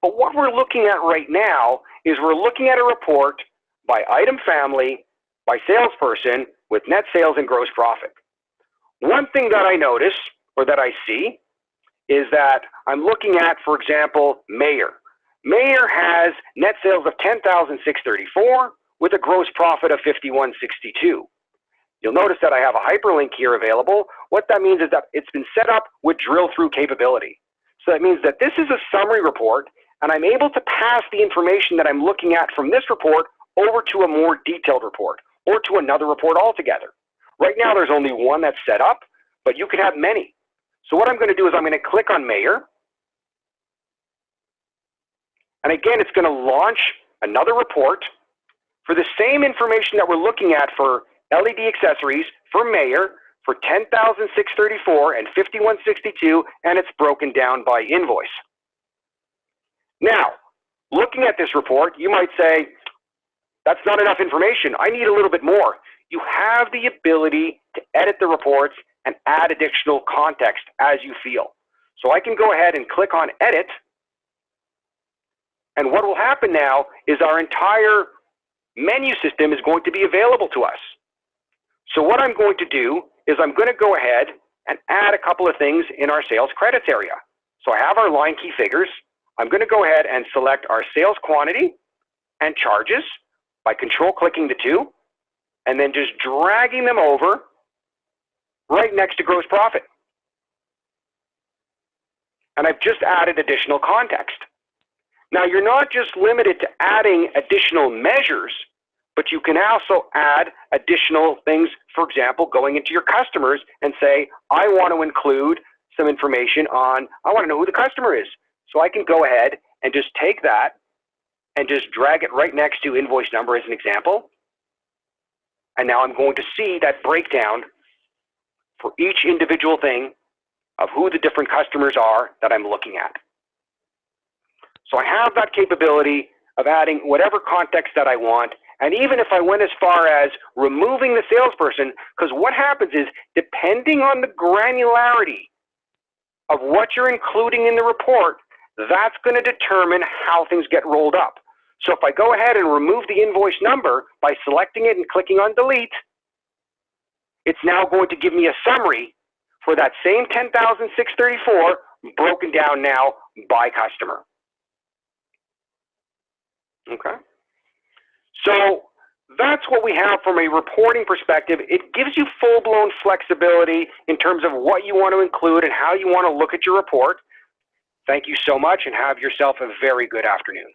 But what we're looking at right now is we're looking at a report by item family, by salesperson, with net sales and gross profit. One thing that I notice, or that I see, is that I'm looking at, for example, Mayer. Mayer has net sales of $10,634 with a gross profit of $51.62. You'll notice that I have a hyperlink here available. What that means is that it's been set up with drill-through capability. So that means that this is a summary report, and I'm able to pass the information that I'm looking at from this report over to a more detailed report or to another report altogether. Right now there's only one that's set up, but you can have many. So what I'm going to do is I'm going to click on Mayer. And again, it's going to launch another report for the same information that we're looking at for LED accessories for Mayer for $10,634 and $51.62, and it's broken down by invoice. Now, looking at this report, you might say, that's not enough information. I need a little bit more. You have the ability to edit the reports and add additional context as you feel. So I can go ahead and click on Edit, and what will happen now is our entire menu system is going to be available to us. So what I'm going to do is I'm going to go ahead and add a couple of things in our sales credits area. So I have our line key figures. I'm going to go ahead and select our sales quantity and charges by control-clicking the two, and then just dragging them over right next to gross profit. And I've just added additional context. Now, you're not just limited to adding additional measures, but you can also add additional things, for example, going into your customers and say, I want to include some information on, I want to know who the customer is. So I can go ahead and just take that and just drag it right next to invoice number as an example. And now I'm going to see that breakdown for each individual thing of who the different customers are that I'm looking at. So I have that capability of adding whatever context that I want, and even if I went as far as removing the salesperson, because what happens is, depending on the granularity of what you're including in the report, that's going to determine how things get rolled up. So if I go ahead and remove the invoice number by selecting it and clicking on delete, it's now going to give me a summary for that same $10,634 broken down now by customer. Okay. So that's what we have from a reporting perspective. It gives you full-blown flexibility in terms of what you want to include and how you want to look at your report. Thank you so much, and have yourself a very good afternoon.